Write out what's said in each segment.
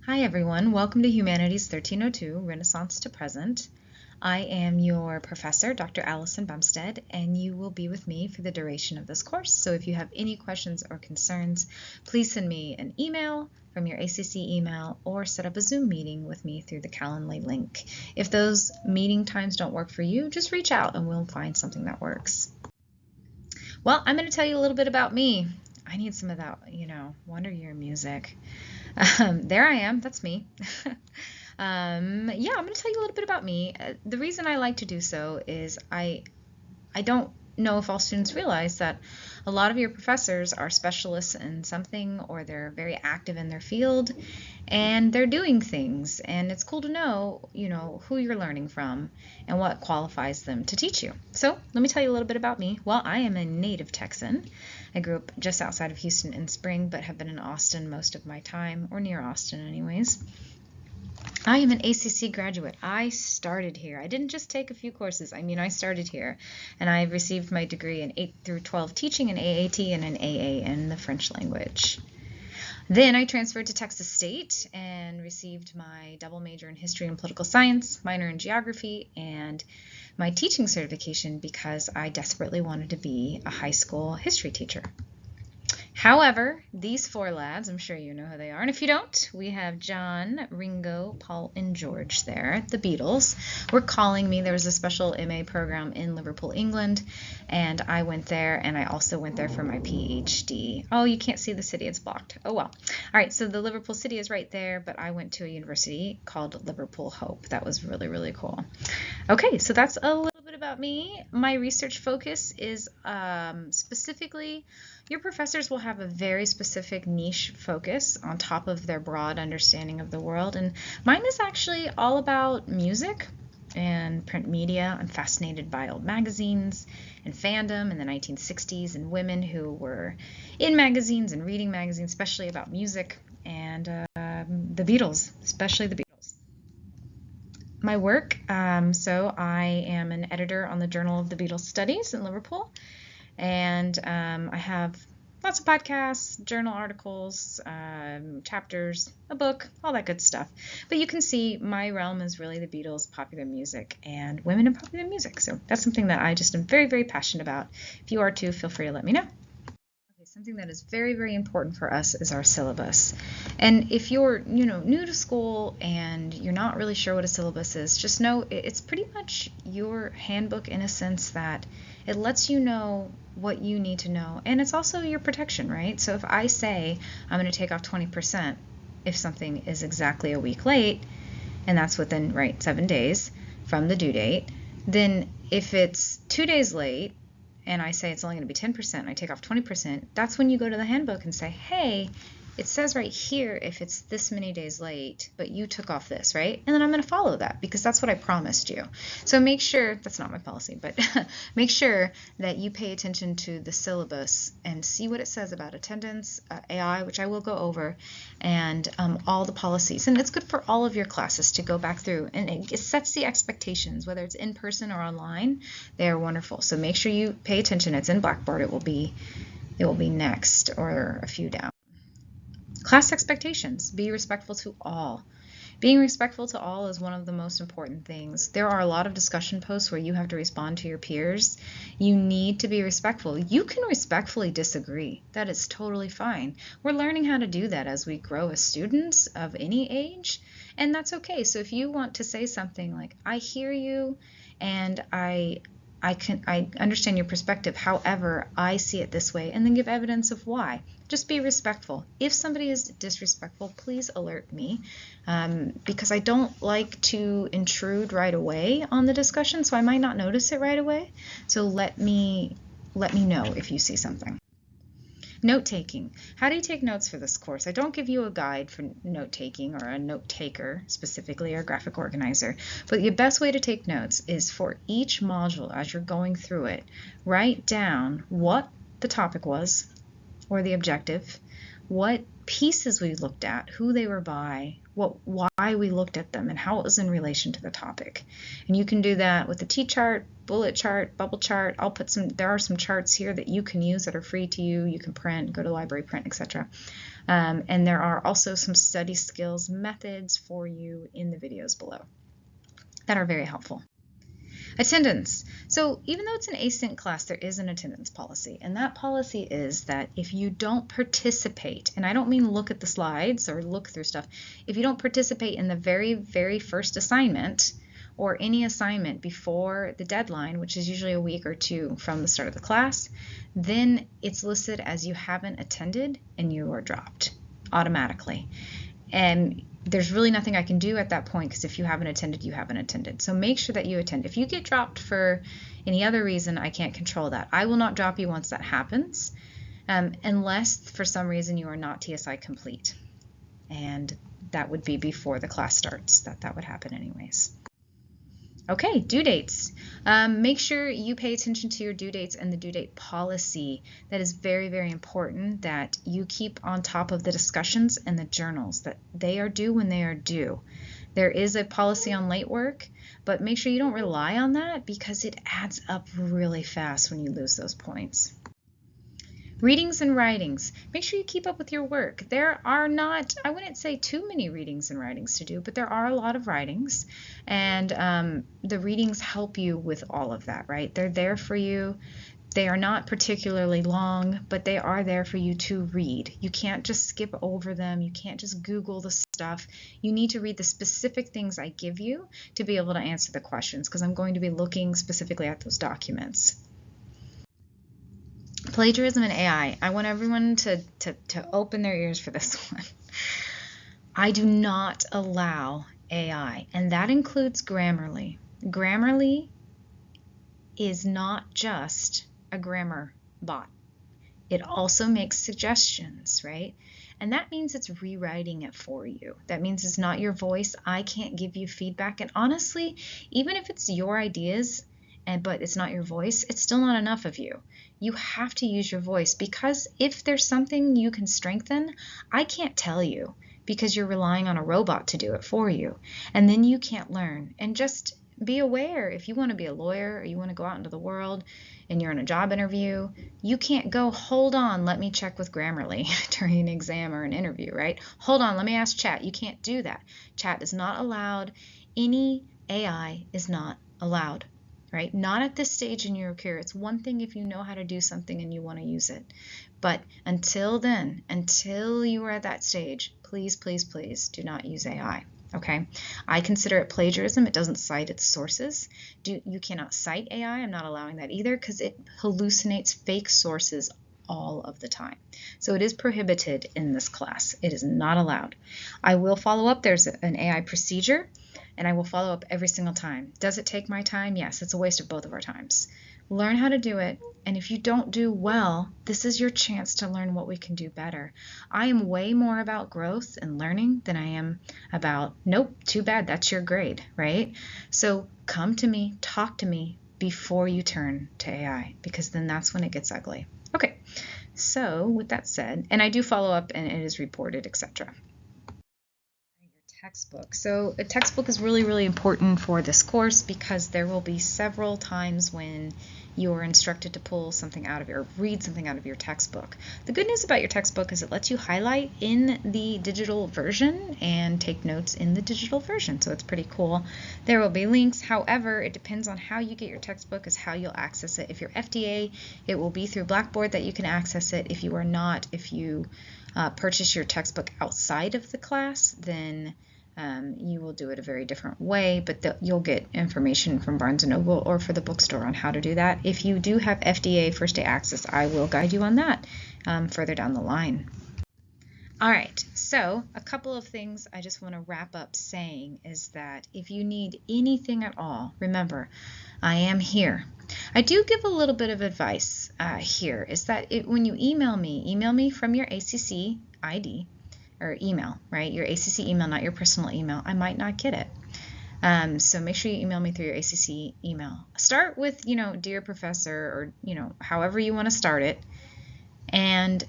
Hi everyone, welcome to Humanities 1302, Renaissance to Present. I am your professor, Dr. Allison Bumstead, and you will be with me for the duration of this course. So if you have any questions or concerns, please send me an email from your ACC email or set up a Zoom meeting with me through the Calendly link. If those meeting times don't work for you, just reach out and we'll find something that works. Well, I'm going to tell you a little bit about me. I need some of that, Wonder Year music. There I am. That's me. I'm going to tell you a little bit about me. The reason I like to do so is I don't know if all students realize that a lot of your professors are specialists in something, or they're very active in their field and they're doing things, and it's cool to know, who you're learning from and what qualifies them to teach you. So let me tell you a little bit about me. Well, I am a native Texan. I grew up just outside of Houston in Spring, but have been in Austin most of my time, or near Austin anyways. I am an ACC graduate. I started here. I didn't just take a few courses. I started here, and I received my degree in 8 through 12 teaching in AAT and an AA in the French language. Then I transferred to Texas State and received my double major in history and political science, minor in geography, and my teaching certification because I desperately wanted to be a high school history teacher. However, these four lads, I'm sure you know who they are, and if you don't, we have John, Ringo, Paul, and George there, the Beatles, were calling me. There was a special MA program in Liverpool, England, and I went there, and I also went there for my PhD. Oh, you can't see the city, it's blocked. Oh well. All right, so the Liverpool city is right there, but I went to a university called Liverpool Hope. That was really, really cool. Okay, so that's a little bit about me. My research focus is specifically, your professors will have a very specific niche focus on top of their broad understanding of the world, and mine is actually all about music and print media. I'm fascinated by old magazines and fandom in the 1960s, and women who were in magazines and reading magazines, especially about music, and the Beatles, especially the Beatles. My work, so I am an editor on the Journal of the Beatles Studies in Liverpool, and I have lots of podcasts, journal articles, chapters, a book, all that good stuff. But you can see my realm is really the Beatles, popular music, and women in popular music. So that's something that I just am very, very passionate about. If you are too, feel free to let me know. Okay, something that is very, very important for us is our syllabus. And if you're, new to school and you're not really sure what a syllabus is, just know it's pretty much your handbook in a sense that it lets you know what you need to know, and it's also your protection, right? So if I say I'm going to take off 20% if something is exactly a week late, and that's within 7 days from the due date, then if it's 2 days late and I say it's only going to be 10% and I take off 20%, that's when you go to the handbook and say, hey, it says right here if it's this many days late, but you took off this, right? And then I'm going to follow that because that's what I promised you. So make sure, that's not my policy, but make sure that you pay attention to the syllabus and see what it says about attendance, AI, which I will go over, and all the policies. And it's good for all of your classes to go back through, and it sets the expectations, whether it's in person or online. They are wonderful. So make sure you pay attention. It's in Blackboard. It will be next or a few down. Class expectations. Be respectful to all. Being respectful to all is one of the most important things. There are a lot of discussion posts where you have to respond to your peers. You need to be respectful. You can respectfully disagree. That is totally fine. We're learning how to do that as we grow as students of any age, and that's okay. So if you want to say something like, I hear you and I understand your perspective, however, I see it this way, and then give evidence of why. Just be respectful. If somebody is disrespectful, please alert me, because I don't like to intrude right away on the discussion, so I might not notice it right away. So let me know if you see something. Note-taking. How do you take notes for this course? I don't give you a guide for note-taking or a note-taker specifically, or a graphic organizer, but the best way to take notes is for each module as you're going through it, write down what the topic was or the objective, what pieces we looked at, who they were by, why we looked at them, and how it was in relation to the topic. And you can do that with a T-chart, bullet chart, bubble chart. There are some charts here that you can use that are free to you. You can print, go to library, print, etc. And there are also some study skills methods for you in the videos below that are very helpful. Attendance. So even though it's an async class, there is an attendance policy. And that policy is that if you don't participate, and I don't mean look at the slides or look through stuff, if you don't participate in the very, very first assignment or any assignment before the deadline, which is usually a week or two from the start of the class, then it's listed as you haven't attended and you are dropped automatically. And there's really nothing I can do at that point, because if you haven't attended, you haven't attended. So make sure that you attend. If you get dropped for any other reason, I can't control that. I will not drop you once that happens, unless for some reason you are not TSI complete. And that would be before the class starts. That would happen anyways. Okay, due dates. Make sure you pay attention to your due dates and the due date policy. That is very, very important, that you keep on top of the discussions and the journals, that they are due when they are due. There is a policy on late work, but make sure you don't rely on that, because it adds up really fast when you lose those points. Readings and writings. Make sure you keep up with your work. There are not, I wouldn't say too many readings and writings to do, but there are a lot of writings, and the readings help you with all of that, right? They're there for you. They are not particularly long, but they are there for you to read. You can't just skip over them. You can't just Google the stuff. You need to read the specific things I give you to be able to answer the questions, because I'm going to be looking specifically at those documents. Plagiarism and AI. I want everyone to open their ears for this one. I do not allow AI, and that includes Grammarly. Grammarly is not just a grammar bot. It also makes suggestions, right? And that means it's rewriting it for you. That means it's not your voice. I can't give you feedback. And honestly, even if it's your ideas, but it's not your voice, it's still not enough of you. You have to use your voice, because if there's something you can strengthen, I can't tell you, because you're relying on a robot to do it for you. And then you can't learn. And just be aware, if you want to be a lawyer or you want to go out into the world and you're in a job interview, you can't go, hold on, let me check with Grammarly during an exam or an interview, right? Hold on, let me ask chat. You can't do that. Chat is not allowed. Any AI is not allowed. Right? Not at this stage in your career. It's one thing if you know how to do something and you want to use it. But until then, until you are at that stage, please, please, please do not use AI. Okay? I consider it plagiarism. It doesn't cite its sources. You cannot cite AI. I'm not allowing that either, because it hallucinates fake sources all of the time. So it is prohibited in this class. It is not allowed. I will follow up. There's an AI procedure, and I will follow up every single time. Does it take my time? Yes, it's a waste of both of our times. Learn how to do it, and if you don't do well, this is your chance to learn what we can do better. I am way more about growth and learning than I am about, nope, too bad, that's your grade, right? So come to me, talk to me before you turn to AI, because then that's when it gets ugly. Okay, so with that said, and I do follow up and it is reported, etc. Textbook. So a textbook is really, really important for this course, because there will be several times when you are instructed to pull something out of or read something out of your textbook. The good news about your textbook is it lets you highlight in the digital version and take notes in the digital version, so it's pretty cool. There will be links. However, it depends on how you get your textbook is how you'll access it. If you're FDA, it will be through Blackboard that you can access it. If you are not, if you purchase your textbook outside of the class, then you will do it a very different way, but you'll get information from Barnes & Noble or for the bookstore on how to do that. If you do have FDA first day access, I will guide you on that further down the line. All right, so a couple of things I just want to wrap up saying is that if you need anything at all, remember, I am here. I do give a little bit of advice here, is that when you email me from your ACC ID, or email, right? Your ACC email, not your personal email. I might not get it. So make sure you email me through your ACC email. Start with, dear professor, or, however you want to start it. And,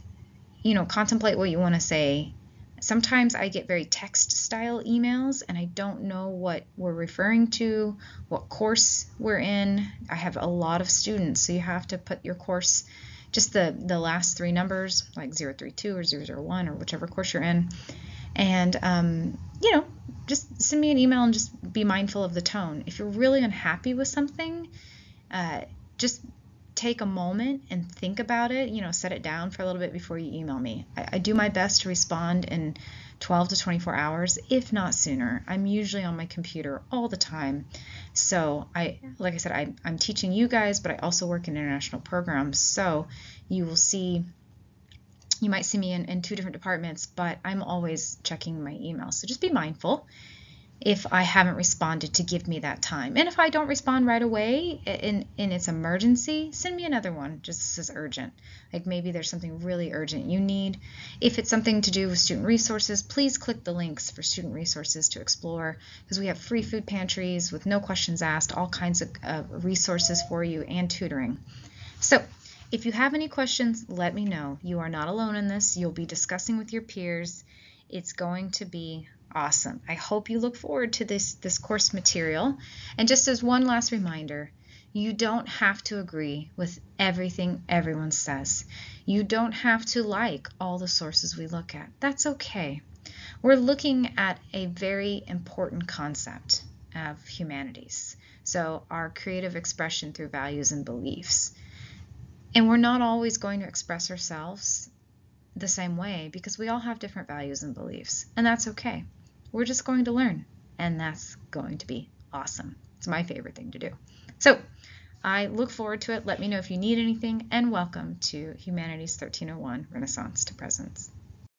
contemplate what you want to say. Sometimes I get very text style emails and I don't know what we're referring to, what course we're in. I have a lot of students, so you have to put your course, just the last three numbers, like 032 or 001 or whichever course you're in. And, just send me an email and just be mindful of the tone. If you're really unhappy with something, just take a moment and think about it, set it down for a little bit before you email me. I do my best to respond in 12 to 24 hours, if not sooner. I'm usually on my computer all the time. So like I said, I'm teaching you guys, but I also work in international programs. So you might see me in two different departments, but I'm always checking my emails. So just be mindful if I haven't responded to give me that time. And if I don't respond right away in its emergency, send me another one just as urgent. Like maybe there's something really urgent you need. If it's something to do with student resources, please click the links for student resources to explore, because we have free food pantries with no questions asked, all kinds of resources for you, and tutoring. So if you have any questions, let me know. You are not alone in this. You'll be discussing with your peers. It's going to be awesome. I hope you look forward to this course material. And just as one last reminder, you don't have to agree with everything everyone says. You don't have to like all the sources we look at. That's okay. We're looking at a very important concept of humanities. So our creative expression through values and beliefs. And we're not always going to express ourselves the same way because we all have different values and beliefs, and that's okay. We're just going to learn, and that's going to be awesome. It's my favorite thing to do. So I look forward to it. Let me know if you need anything, and welcome to Humanities 1301 Renaissance to Presence.